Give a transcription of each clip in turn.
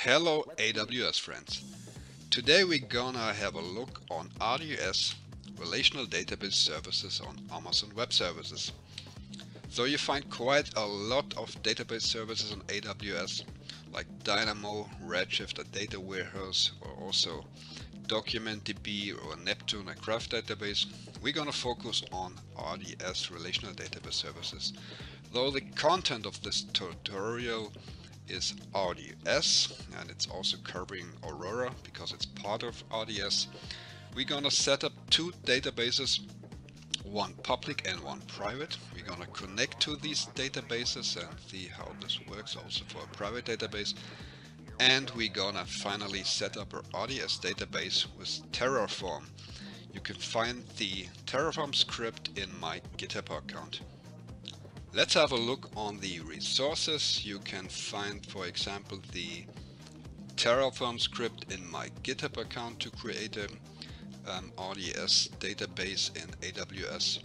Hello AWS friends. Today we're gonna have a look on RDS Relational Database Services on Amazon Web Services. So you find quite a lot of database services on AWS like Dynamo, Redshift, a data warehouse, or also DocumentDB or Neptune, a graph database. We're gonna focus on RDS Relational Database Services. Though the content of this tutorial is RDS, and it's also covering Aurora because it's part of RDS. We're gonna set up two databases, one public and one private. We're gonna connect to these databases and see how this works also for a private database. And we're gonna finally set up our RDS database with Terraform. You can find the Terraform script in my GitHub account. Let's have a look on the resources. You can find, for example, the Terraform script in my GitHub account to create a RDS database in AWS.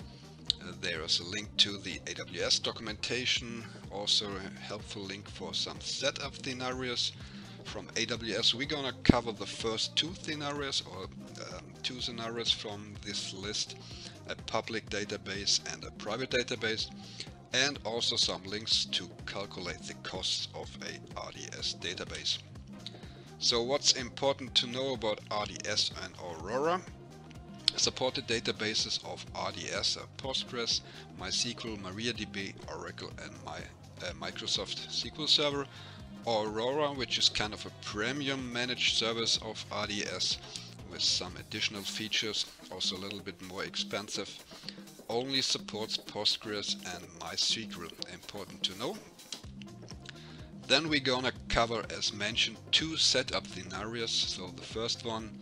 There is a link to the AWS documentation, also a helpful link for some setup scenarios from AWS. We're gonna cover the first two scenarios or two scenarios from this list, a public database and a private database, and also some links to calculate the costs of a RDS database. So what's important to know about RDS and Aurora? Supported databases of RDS are Postgres, MySQL, MariaDB, Oracle, and Microsoft SQL Server. Aurora, which is kind of a premium managed service of RDS with some additional features, also a little bit more expensive, only supports Postgres and MySQL, important to know. Then we're gonna cover, as mentioned, two setup scenarios. So the first one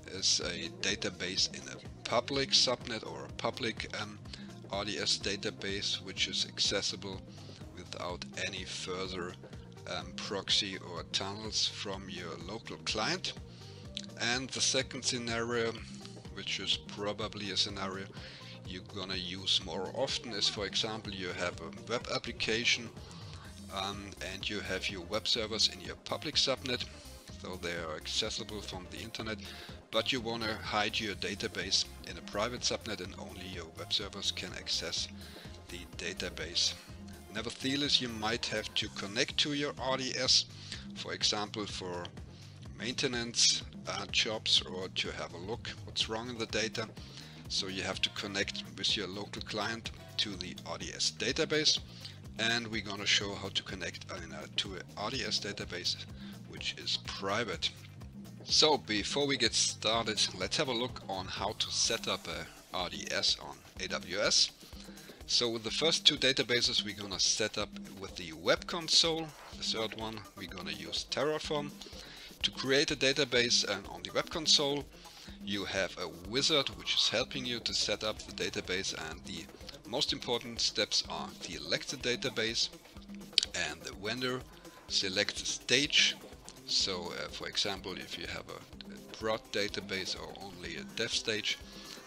is a database in a public subnet or a public RDS database, which is accessible without any further proxy or tunnels from your local client. And the second scenario, which is probably a scenario you're gonna use more often, is, for example, you have a web application and you have your web servers in your public subnet, so they are accessible from the internet, but you want to hide your database in a private subnet and only your web servers can access the database. Nevertheless, you might have to connect to your RDS, for example, for maintenance jobs or to have a look what's wrong in the data. So you have to connect with your local client to the RDS database, and we're going to show how to connect to an RDS database which is private. So before we get started, let's have a look on how to set up a RDS on AWS. So with the first two databases we're going to set up with the web console. The third one we're going to use Terraform. To create a database and on the web console, you have a wizard which is helping you to set up the database, and the most important steps are select the database and the vendor, select the stage. So for example, if you have a prod database or only a dev stage,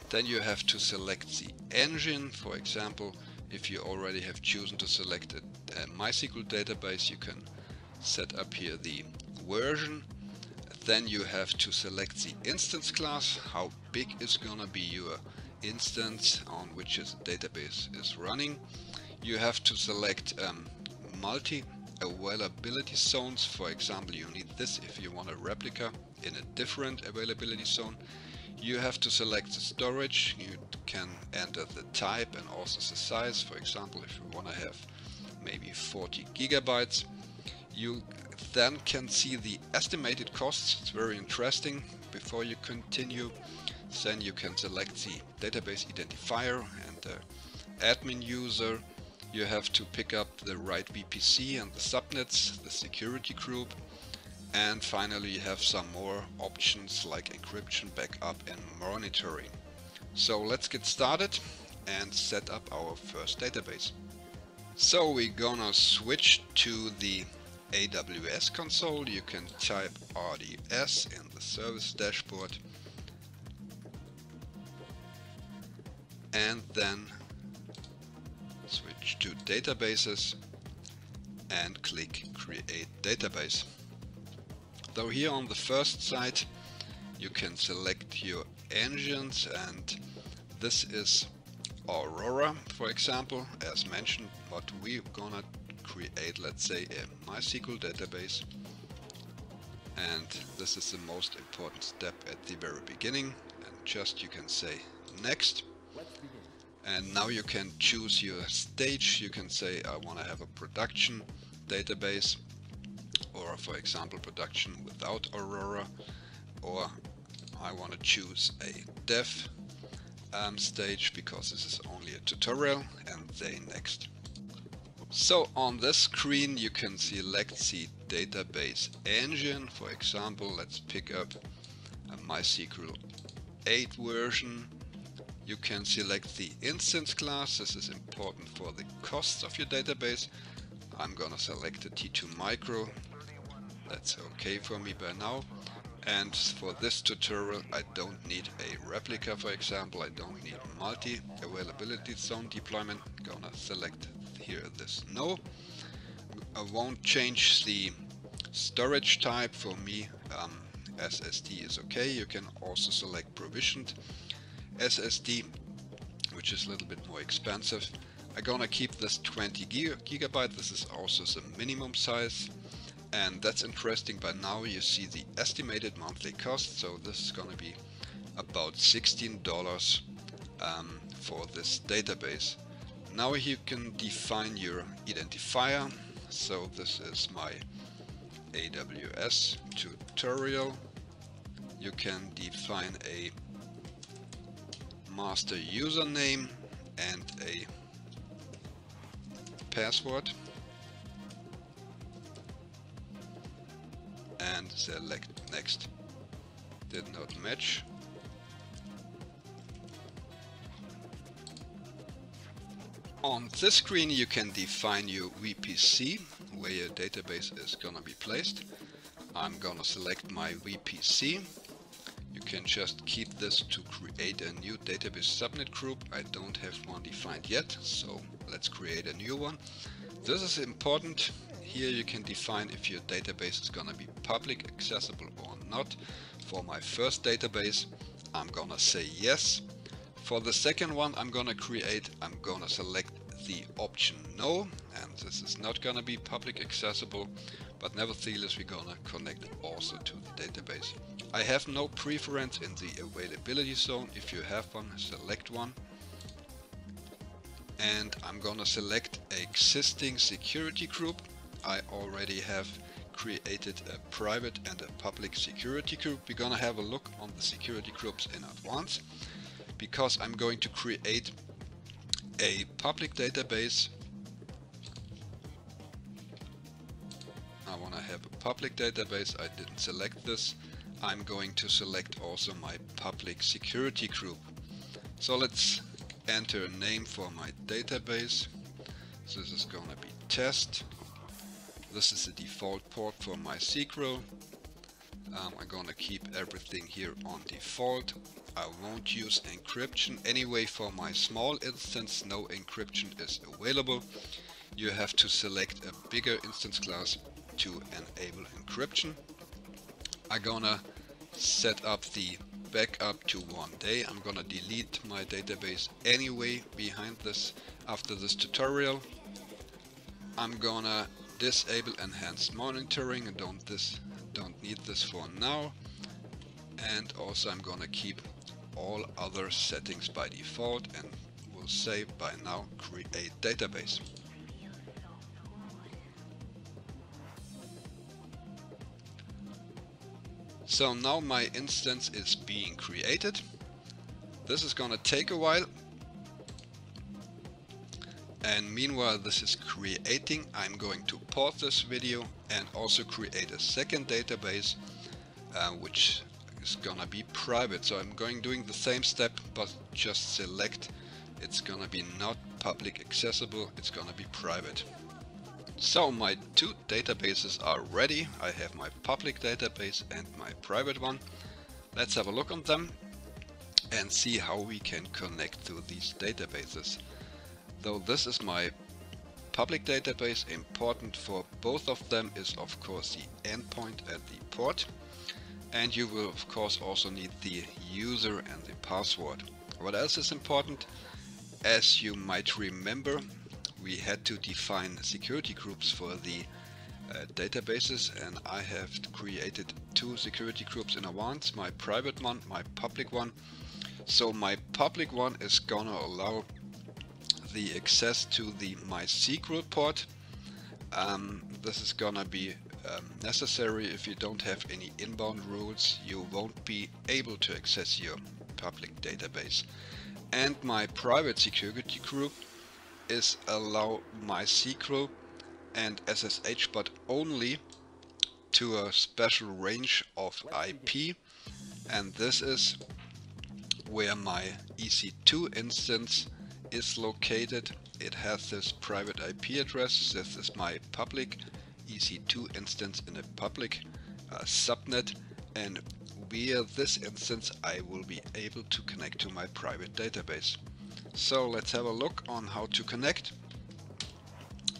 then you have to select the engine. For example, if you already have chosen to select a MySQL database, you can set up here the version. Then you have to select the instance class, how big is gonna be your instance on which the database is running. You have to select multi-availability zones. For example, you need this if you want a replica in a different availability zone. You have to select the storage. You can enter the type and also the size. For example, if you want to have maybe 40 gigabytes. You then can see the estimated costs. It's very interesting. Before you continue, then you can select the database identifier and the admin user. You have to pick up the right VPC and the subnets, the security group, and finally you have some more options like encryption, backup, and monitoring. So let's get started and set up our first database. So we're gonna switch to the AWS console. You can type RDS in the service dashboard and then switch to databases and click create database. So here on the first side you can select your engines, and this is Aurora, for example, as mentioned, but we're gonna create, let's say, a MySQL database, and this is the most important step at the very beginning, and just you can say next. And now you can choose your stage. You can say I want to have a production database, or for example production without Aurora, or I want to choose a dev stage because this is only a tutorial, and say next. So on this screen you can select the database engine. For example, let's pick up a MySQL 8 version. You can select the instance class. This is important for the costs of your database. I'm gonna select a T2 Micro. That's okay for me by now. And for this tutorial I don't need a replica, for example. I don't need multi-availability zone deployment. Gonna select here this no. I won't change the storage type. For me SSD is okay. You can also select provisioned SSD, which is a little bit more expensive. I'm gonna keep this 20 gigabyte. This is also the minimum size. And that's interesting. By now you see the estimated monthly cost. So this is going to be about $16 for this database. Now you can define your identifier. So this is my AWS tutorial. You can define a master username and a password. And select next. Did not match. On this screen you can define your VPC, where your database is gonna be placed. I'm gonna select my VPC. You can just keep this to create a new database subnet group. I don't have one defined yet, so let's create a new one. This is important. Here you can define if your database is gonna be public accessible or not. For my first database, I'm gonna say yes. For the second one I'm gonna select the option no, and this is not gonna be public accessible, but nevertheless we're gonna connect also to the database. I have no preference in the availability zone. If you have one, select one. And I'm gonna select existing security group. I already have created a private and a public security group. We're gonna have a look on the security groups in advance, because I'm going to create a public database. I want to have a public database. I didn't select this. I'm going to select also my public security group. So let's enter a name for my database. So this is gonna be test. This is the default port for MySQL. I'm gonna keep everything here on default. I won't use encryption. Anyway, for my small instance, no encryption is available. You have to select a bigger instance class to enable encryption. I'm gonna set up the backup to 1 day. I'm gonna delete my database anyway behind this after this tutorial. I'm gonna disable enhanced monitoring. I don't need this for now. And also I'm gonna keep all other settings by default, and we'll say by now create database. So now my instance is being created. This is gonna take a while. And meanwhile this is creating, I'm going to pause this video and also create a second database which is gonna be private. So I'm doing the same step, but just select it's gonna be not public accessible, it's gonna be private. So my two databases are ready. I have my public database and my private one. Let's have a look on them and see how we can connect to these databases. So this is my public database. Important for both of them is of course the endpoint and the port. And you will of course also need the user and the password. What else is important? As you might remember, we had to define security groups for the databases, and I have created two security groups in advance, my private one, my public one. So my public one is gonna allow the access to the MySQL port. This is gonna be necessary. If you don't have any inbound rules, you won't be able to access your public database. And my private security group is allow MySQL and SSH, but only to a special range of IP, and this is where my EC2 instance is located. It has this private IP address. This is my public EC2 instance in a public subnet, and via this instance I will be able to connect to my private database. So let's have a look on how to connect.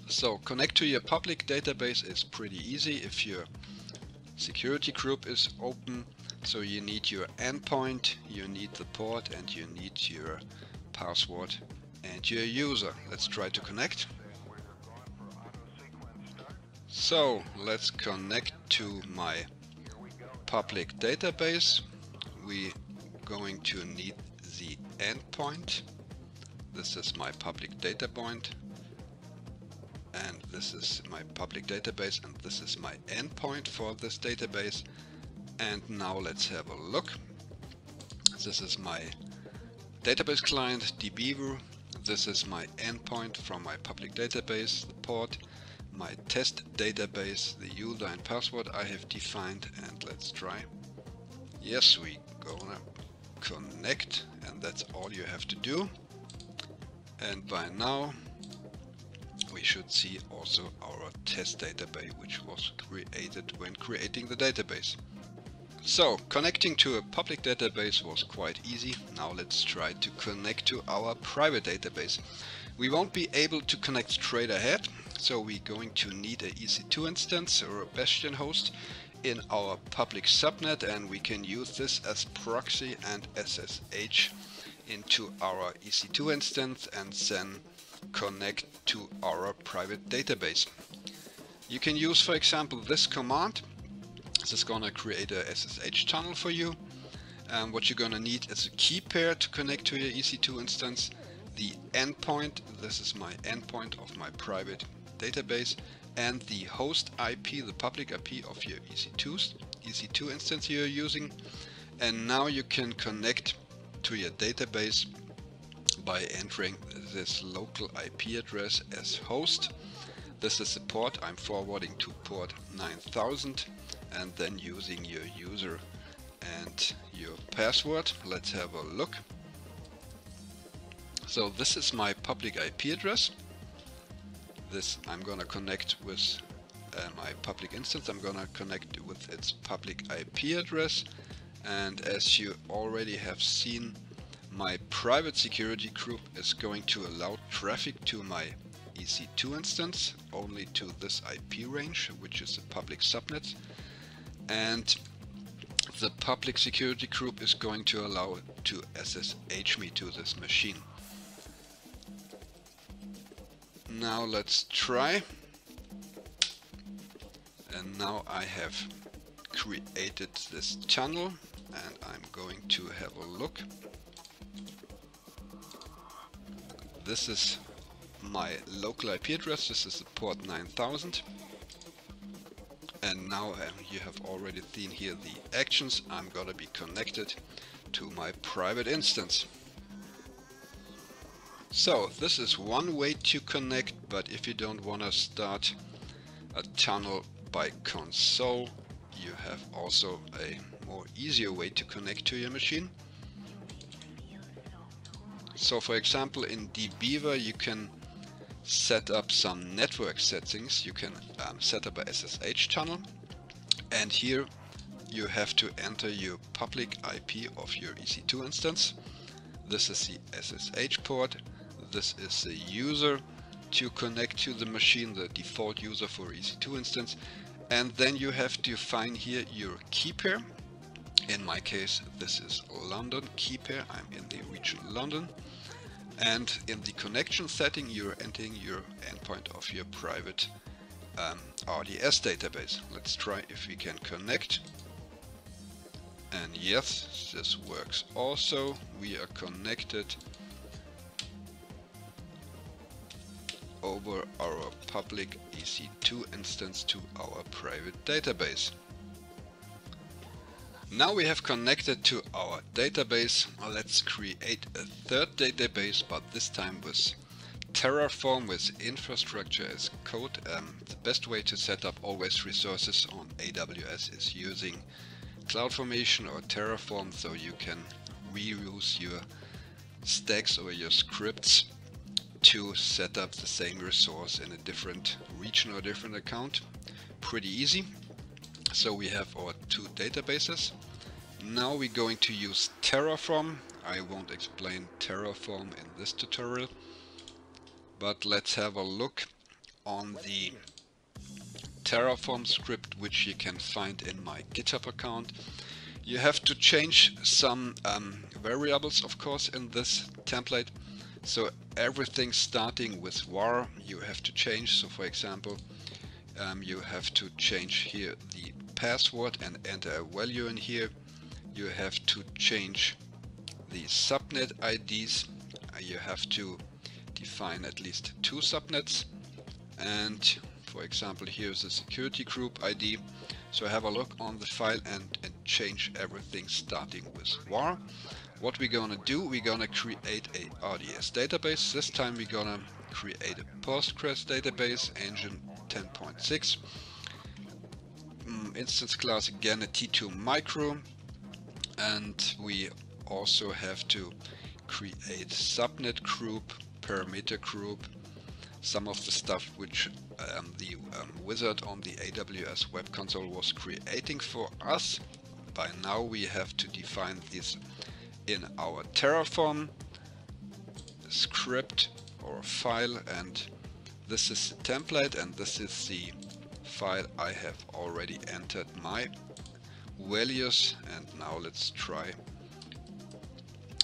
So connect to your public database is pretty easy if your security group is open. So you need your endpoint, you need the port, and you need your password and your user. Let's try to connect. So let's connect to my public database. We're going to need the endpoint. This is my public data point, and this is my public database, and this is my endpoint for this database. And now let's have a look. This is my database client, dbeaver. This is my endpoint from my public database, the port, my test database, the user and password I have defined, and let's try. Yes, we gonna connect, and that's all you have to do. And by now we should see also our test database, which was created when creating the database. So connecting to a public database was quite easy. Now let's try to connect to our private database. We won't be able to connect straight ahead, so we're going to need a EC2 instance or a bastion host in our public subnet, and we can use this as proxy and SSH into our EC2 instance and then connect to our private database. You can use, for example, this command. This is gonna create a SSH tunnel for you. What you're gonna need is a key pair to connect to your EC2 instance, the endpoint, this is my endpoint of my private database, and the host IP, the public IP of your EC2 instance you're using. And now you can connect to your database by entering this local IP address as host. This is the port I'm forwarding to port 9000, and then using your user and your password. Let's have a look. So this is my public IP address. This I'm gonna connect with my public instance. I'm gonna connect with its public IP address, and as you already have seen, my private security group is going to allow traffic to my EC2 instance only to this IP range, which is a public subnet, and the public security group is going to allow to SSH me to this machine. Now let's try. And now I have created this channel, and I'm going to have a look. This is my local IP address. This is the port 9000. And now you have already seen here the actions. I'm gonna be connected to my private instance. So this is one way to connect, but if you don't want to start a tunnel by console, you have also a more easier way to connect to your machine. So for example, in dbeaver you can set up some network settings. You can set up a SSH tunnel, and here you have to enter your public IP of your EC2 instance. This is the SSH port. This is the user to connect to the machine, the default user for EC2 instance, and then you have to find here your key pair. In my case, this is London key pair. I'm in the region London. And in the connection setting, you're entering your endpoint of your private RDS database. Let's try if we can connect. And yes, this works also. We are connected over our public EC2 instance to our private database. Now we have connected to our database. Let's create a third database, but this time with Terraform, with infrastructure as code. The best way to set up always resources on AWS is using CloudFormation or Terraform, so you can reuse your stacks or your scripts to set up the same resource in a different region or different account. Pretty easy. So we have our two databases. Now we're going to use Terraform. I won't explain Terraform in this tutorial, but let's have a look on the Terraform script, which you can find in my GitHub account. You have to change some variables, of course, in this template. So everything starting with var you have to change. So for example, you have to change here the password and enter a value in here. You have to change the subnet IDs. You have to define at least 2 subnets, and for example here's a security group ID. So have a look on the file and change everything starting with var. What we're gonna do, we're gonna create a RDS database. This time we're gonna create a Postgres database, engine 10.6. Instance class again a T2 micro, and we also have to create subnet group, parameter group, some of the stuff which the wizard on the AWS web console was creating for us. By now we have to define this in our Terraform script or file, and this is the template, and this is the file I have already entered my values. And now let's try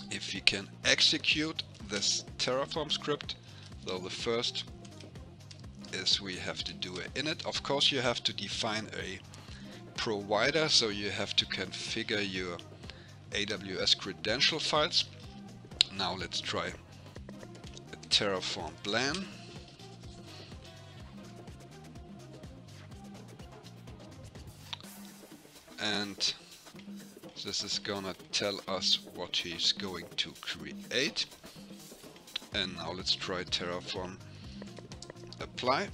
if we can execute this Terraform script. So the first is we have to do an init. Of course you have to define a provider, so you have to configure your AWS credential files. Now let's try a Terraform plan. And this is gonna tell us what he's going to create. And now let's try Terraform apply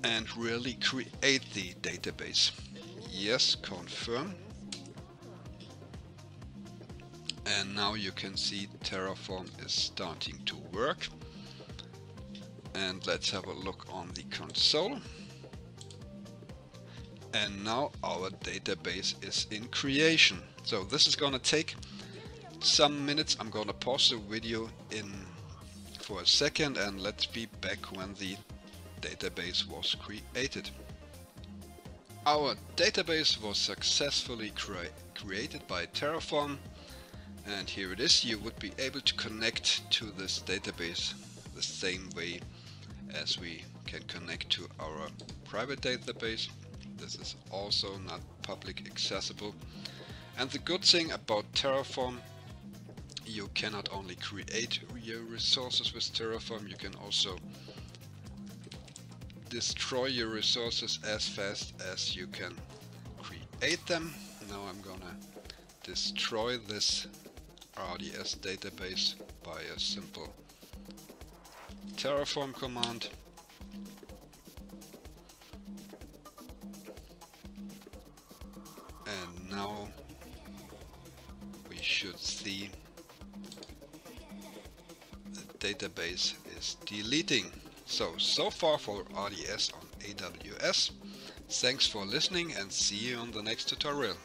and really create the database. Yes, confirm. And now you can see Terraform is starting to work. And let's have a look on the console. And now our database is in creation. So this is gonna take some minutes. I'm gonna pause the video for a second, and let's be back when the database was created. Our database was successfully created by Terraform, and here it is. You would be able to connect to this database the same way as we can connect to our private database. This is also not public accessible. And the good thing about Terraform, you can not only create your resources with Terraform, you can also destroy your resources as fast as you can create them. Now I'm gonna destroy this RDS database by a simple Terraform command. And now we should see the database is deleting. So far for RDS on AWS. Thanks for listening, and see you on the next tutorial.